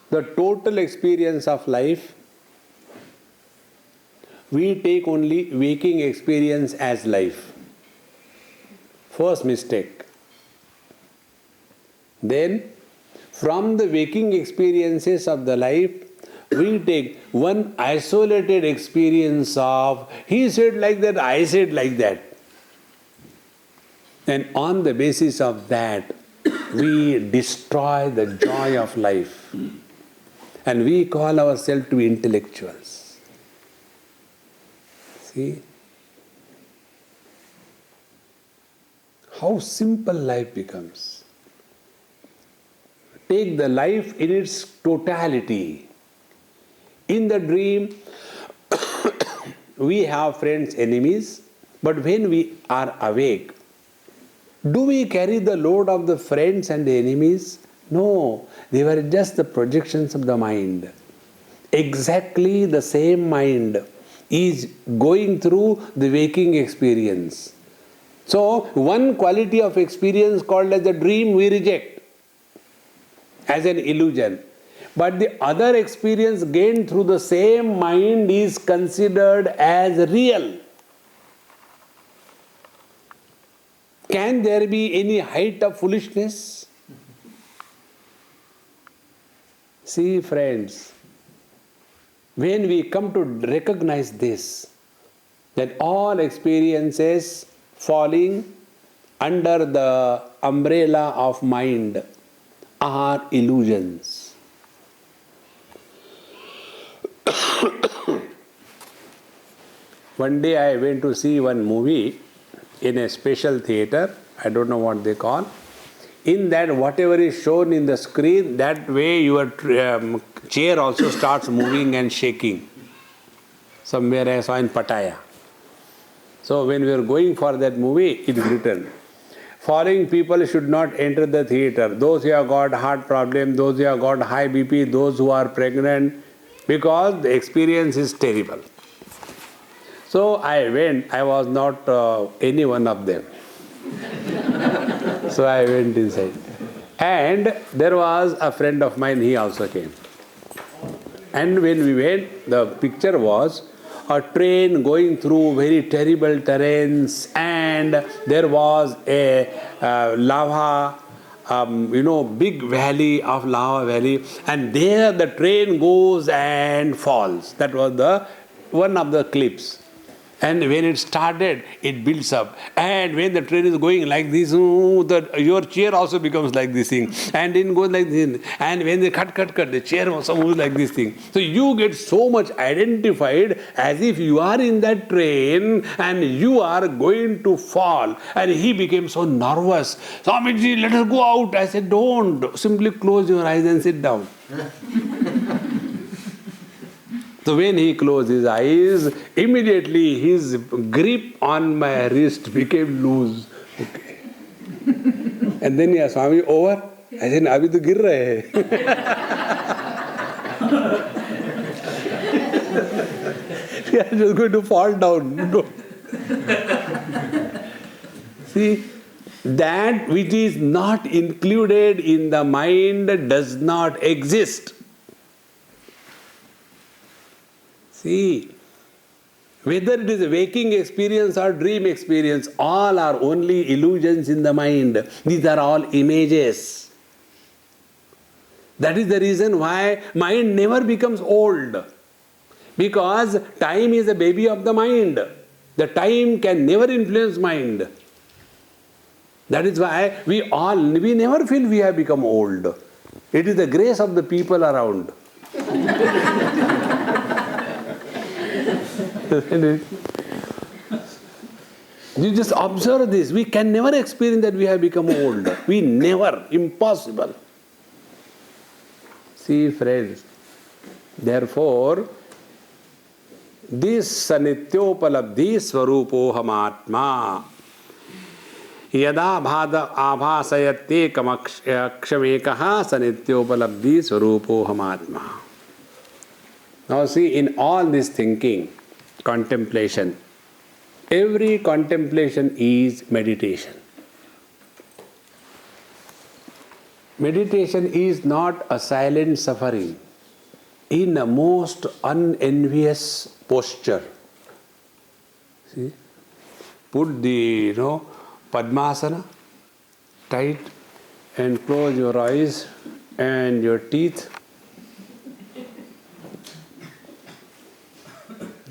the total experience of life, we take only waking experience as life. First mistake. Then, from the waking experiences of the life, we take one isolated experience of he said like that, I said like that. And on the basis of that, we destroy the joy of life. And we call ourselves to be intellectuals. See? How simple life becomes. Take the life in its totality. In the dream, we have friends, enemies, but when we are awake, do we carry the load of the friends and the enemies? No, they were just the projections of the mind. Exactly the same mind is going through the waking experience. So, one quality of experience called as the dream we reject as an illusion. But the other experience gained through the same mind is considered as real. Can there be any height of foolishness? See, friends, when we come to recognize this, that all experiences falling under the umbrella of mind are illusions. One day I went to see one movie in a special theatre, I don't know what they call. In that, whatever is shown in the screen, that way your chair also starts moving and shaking. Somewhere I saw in Pattaya. So when we were going for that movie, it is written, following people should not enter the theater. Those who have got heart problem, those who have got high BP, those who are pregnant, because the experience is terrible. So I went, I was not any one of them. So I went inside. And there was a friend of mine, he also came. And when we went, the picture was a train going through very terrible terrains, and there was a lava, big valley of lava valley, and there the train goes and falls. That was the one of the clips. And when it started, it builds up. And when the train is going like this, your chair also becomes like this thing. And it goes like this. And when they cut, the chair also moves like this thing. So you get so much identified as if you are in that train and you are going to fall. And he became so nervous. Swamiji, let us go out. I said, don't. Simply close your eyes and sit down. So when he closed his eyes, immediately his grip on my wrist became loose. Okay. And then he asked, Swami, over? I said, abhi to gir rahe hai. We are just going to fall down. No. See, that which is not included in the mind does not exist. See, whether it is a waking experience or dream experience, all are only illusions in the mind. These are all images. That is the reason why mind never becomes old. Because time is a baby of the mind. The time can never influence mind. That is why we never feel we have become old. It is the grace of the people around. You just observe this. We can never experience that we have become old. We never. Impossible. See, friends. Therefore, this sanityopalabdhi swarupo hamatma yada bhada abhasayate kamakshemekaha sanityopalabdhi swarupo hamatma. Now see, in all this thinking, contemplation, every contemplation is meditation. Meditation is not a silent suffering in a most unenvious posture. See, put the Padmasana tight and close your eyes and your teeth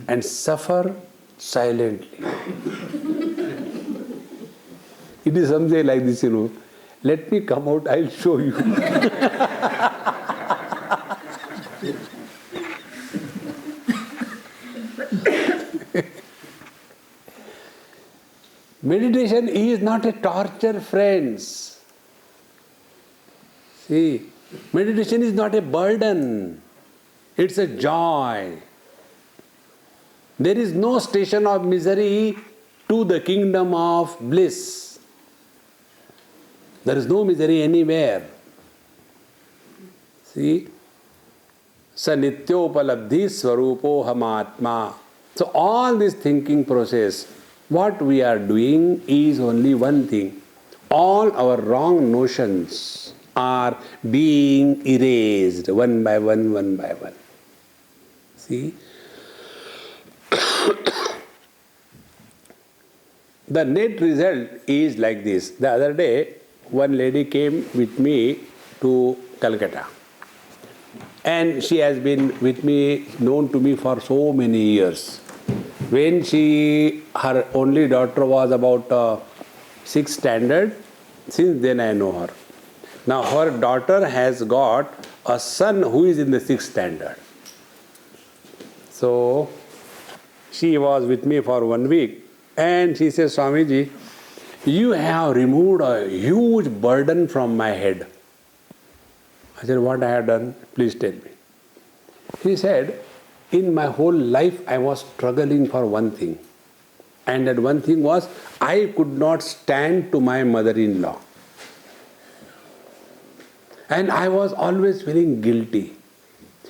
and suffer silently. It is something like this, Let me come out, I'll show you. Meditation is not a torture, friends. See, meditation is not a burden. It's a joy. There is no station of misery to the kingdom of bliss. There is no misery anywhere. See? Sa nityopalabdhi swarupo hamatma. So all this thinking process, what we are doing is only one thing. All our wrong notions are being erased one by one, one by one. See? The net result is like this. The other day, one lady came with me to Calcutta. And she has been with me, known to me for so many years. When her only daughter was about 6th standard, since then I know her. Now her daughter has got a son who is in the 6th standard. So she was with me for 1 week. And she says, Swamiji, you have removed a huge burden from my head. I said, what I have done? Please tell me. He said, in my whole life I was struggling for one thing. And that one thing was, I could not stand to my mother-in-law. And I was always feeling guilty.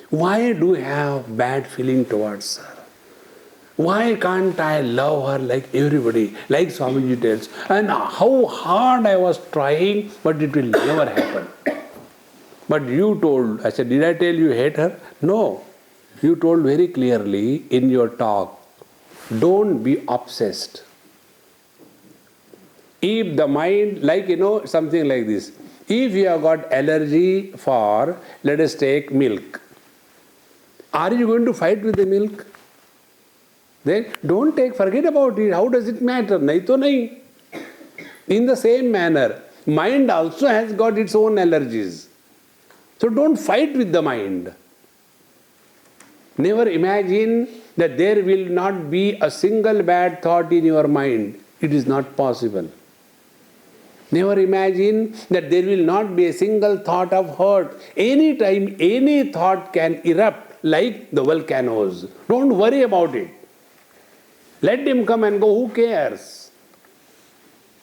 Why do I have bad feeling towards her? Why can't I love her like everybody, like Swamiji tells? And how hard I was trying, but it will never happen. But you told, I said, did I tell you hate her? No. You told very clearly in your talk, don't be obsessed. If the mind, like something like this, if you have got allergy for, let us take milk, are you going to fight with the milk? Then don't forget about it. How does it matter? Nahi to nahi. In the same manner, mind also has got its own allergies. So don't fight with the mind. Never imagine that there will not be a single bad thought in your mind. It is not possible. Never imagine that there will not be a single thought of hurt. Anytime any thought can erupt like the volcanoes. Don't worry about it. Let them come and go, who cares?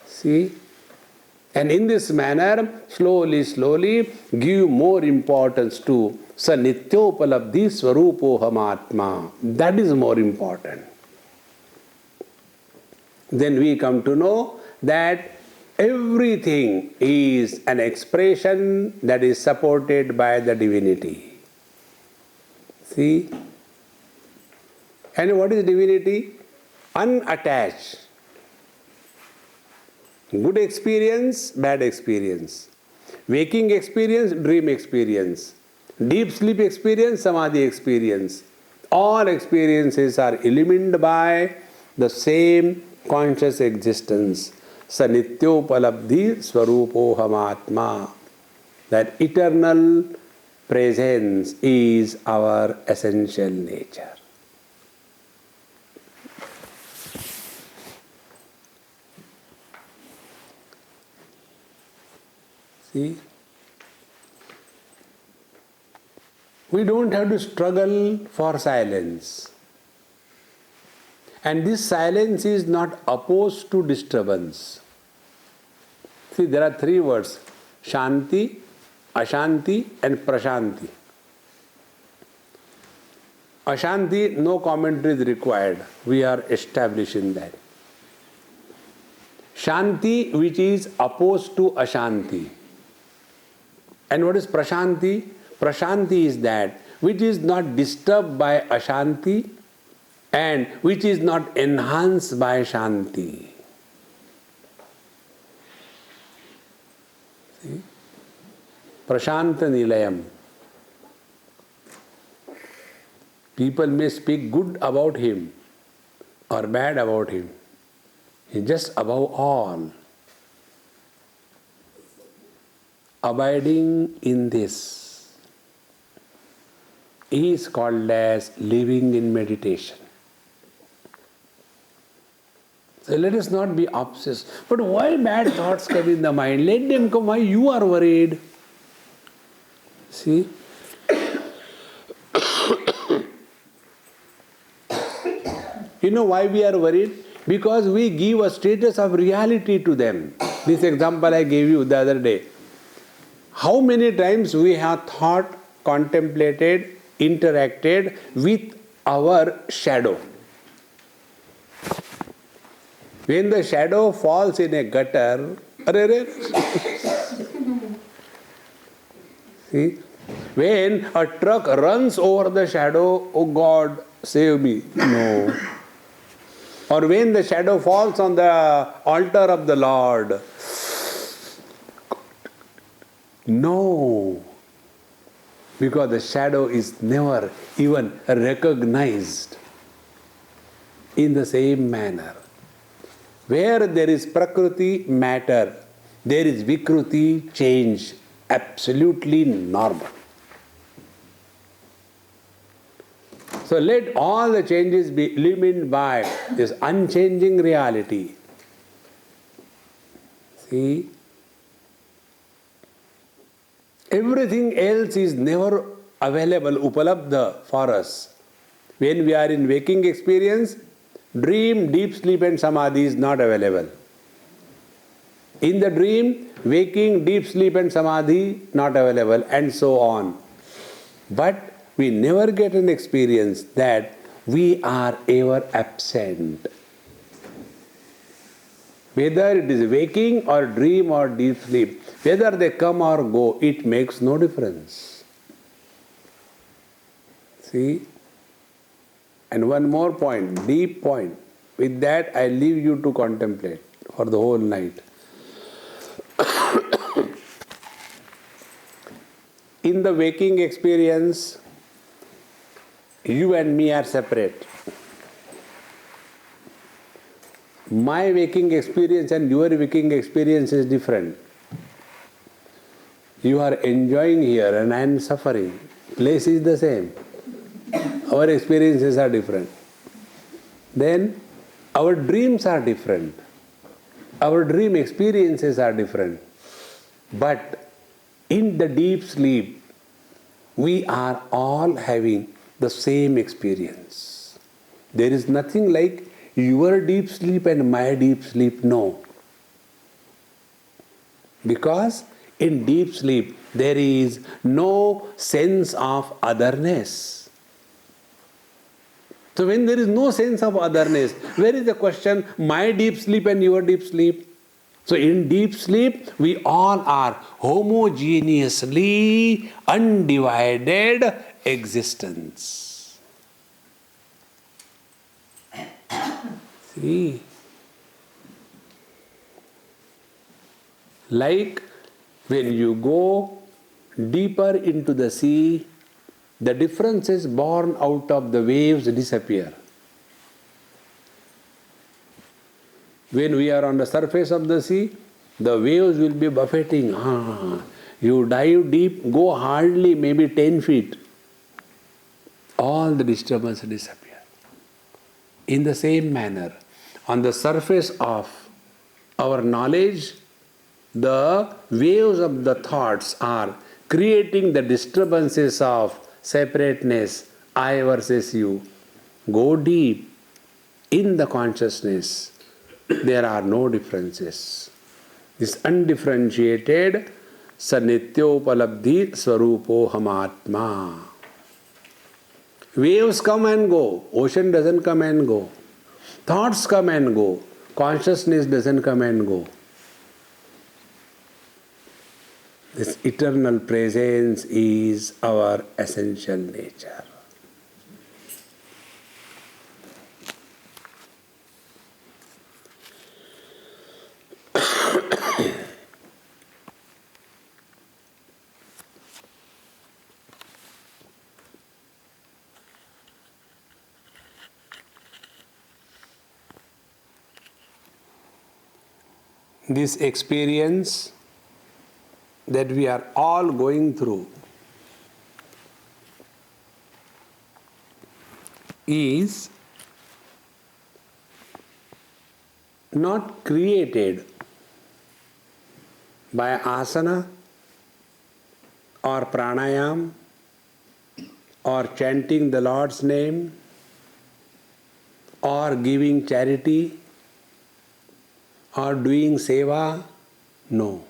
See? And in this manner, slowly, give more importance to sa nityopalabdhi swarupoham atma. That is more important. Then we come to know that everything is an expression that is supported by the divinity. See? And what is divinity? Unattached. Good experience, bad experience. Waking experience, dream experience. Deep sleep experience, samadhi experience. All experiences are illumined by the same conscious existence. Sa nityopalabdhi swarupoham atma. That eternal presence is our essential nature. See? We don't have to struggle for silence. And this silence is not opposed to disturbance. See, there are three words: Shanti, Ashanti and Prashanti. Ashanti, no commentary is required. We are established in that. Shanti, which is opposed to Ashanti. And what is Prashanti? Prashanti is that which is not disturbed by Ashanti and which is not enhanced by Shanti. See? Prashanta Nilayam. People may speak good about him or bad about him. He just above all. Abiding in this is called as living in meditation. So let us not be obsessed. But why bad thoughts come in the mind? Let them come. Why you are worried? See? You know why we are worried? Because we give a status of reality to them. This example I gave you the other day. How many times we have thought, contemplated, interacted with our shadow? When the shadow falls in a gutter, see? When a truck runs over the shadow, oh God, save me. No. Or when the shadow falls on the altar of the Lord. No. Because the shadow is never even recognized in the same manner. Where there is Prakriti, matter, there is Vikruti, change, absolutely normal. So let all the changes be illumined by this unchanging reality. See? Everything else is never available, upalabdha for us. When we are in waking experience, Dream, deep sleep and samadhi is not available. In the dream, waking, deep sleep and samadhi not available, and so on. But we never get an experience that we are ever absent. Whether it is waking or dream or deep sleep, whether they come or go, it makes no difference. See? And one more point, deep point. With that, I leave you to contemplate for the whole night. In the waking experience, you and me are separate. My waking experience and your waking experience is different. You are enjoying here and I am suffering. Place is the same. Our experiences are different. Then our dreams are different. Our dream experiences are different. But in the deep sleep, we are all having the same experience. There is nothing like your deep sleep and my deep sleep, no. Because in deep sleep, there is no sense of otherness. So when there is no sense of otherness, where is the question, my deep sleep and your deep sleep? So in deep sleep, we all are homogeneously undivided existence. See? Like when you go deeper into the sea, the differences born out of the waves disappear. When we are on the surface of the sea, the waves will be buffeting. You dive deep, go hardly maybe 10 feet. All the disturbance disappear. In the same manner, on the surface of our knowledge, the waves of the thoughts are creating the disturbances of separateness, I versus you. Go deep in the consciousness. There are no differences. This undifferentiated Sanityopalabdhi Swarupo Hamatma. Waves come and go. Ocean doesn't come and go. Thoughts come and go. Consciousness doesn't come and go. This eternal presence is our essential nature. This experience that we are all going through is not created by asana or pranayam or chanting the Lord's name or giving charity or doing seva. No.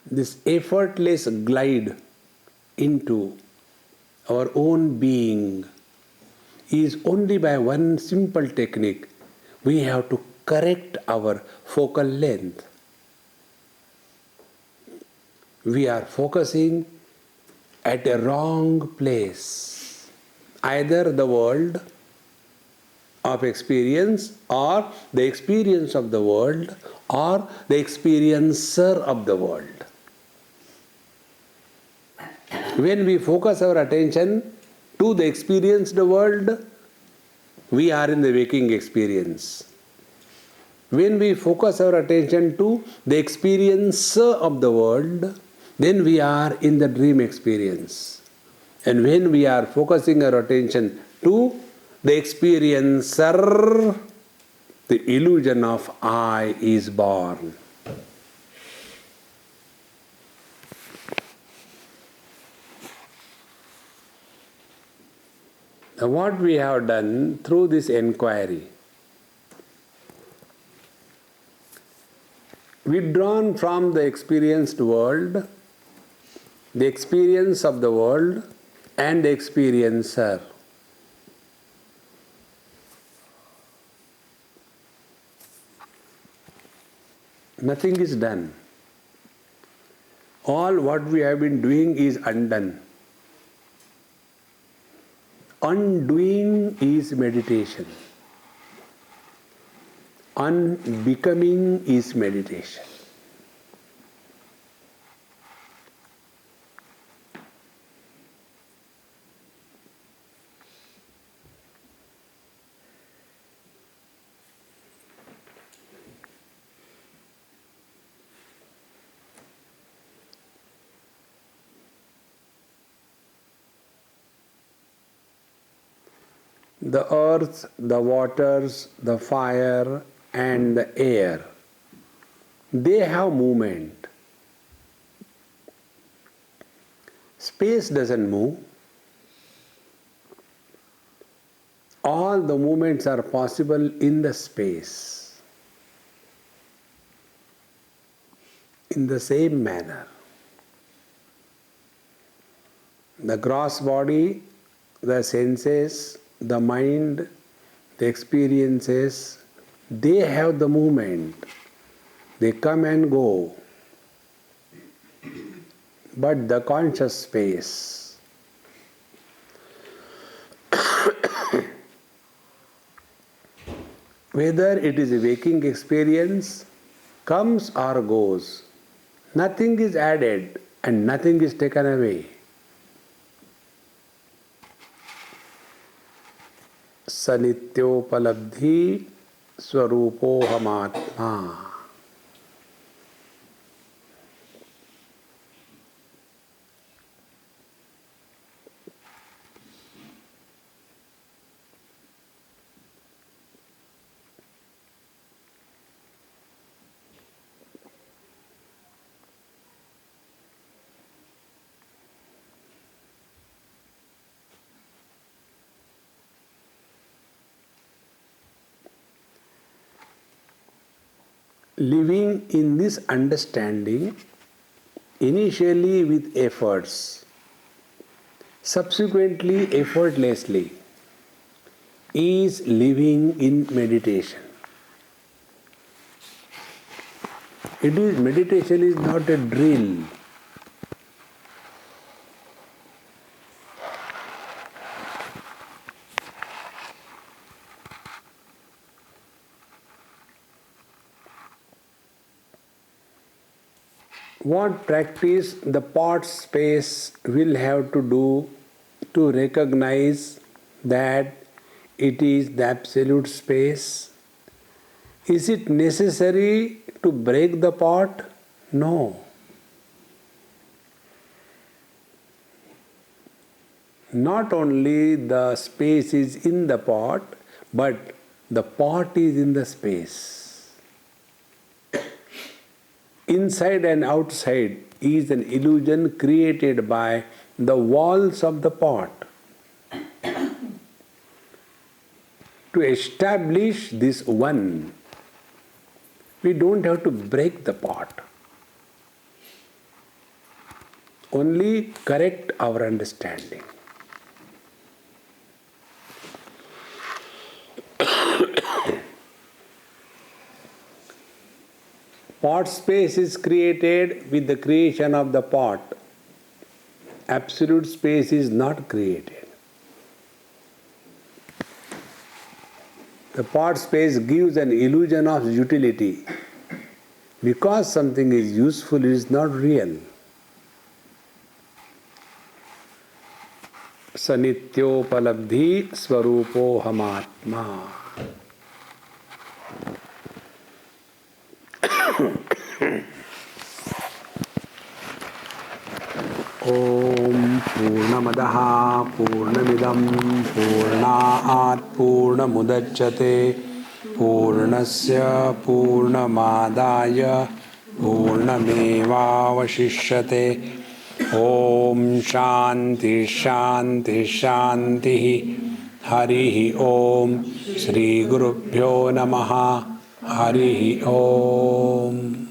This effortless glide into our own being is only by one simple technique. We have to correct our focal length. We are focusing at a wrong place. Either the world of experience or the experience of the world or the experiencer of the world. When we focus our attention to the experienced world, we are in the waking experience. When we focus our attention to the experiencer of the world, then we are in the dream experience. And when we are focusing our attention to the experiencer, the illusion of I is born. Now what we have done through this enquiry, withdrawn from the experienced world, the experience of the world and the experiencer. Nothing is done. All what we have been doing is undone. Undoing is meditation. Unbecoming is meditation. The earth, the waters, the fire and the air, they have movement. Space doesn't move. All the movements are possible in the space. In the same manner, the gross body, the senses, the mind, the experiences, they have the movement. They come and go. But the conscious space, whether it is a waking experience, comes or goes, nothing is added and nothing is taken away. Sanityopalabdhi swarupohamatma. Living in this understanding, initially with efforts, subsequently effortlessly, is living in meditation. Meditation is not a drill. What practice the part space will have to do to recognize that it is the absolute space? Is it necessary to break the pot? No. Not only the space is in the pot, but the pot is in the space. Inside and outside is an illusion created by the walls of the pot. To establish this one, we don't have to break the pot. Only correct our understanding. Pot space is created with the creation of the pot. Absolute space is not created. The pot space gives an illusion of utility. Because something is useful, it is not real. Sanityopalabdhi swarupohamatma. Om Purnamadaha Purnamidam Purnaat Purnamudachyate Purnasya Purnamadaya Purnamevavashishyate. Om Shanti Shanti Shanti. Harihi Om. Shri Gurubhyo Namaha. Harihi Om.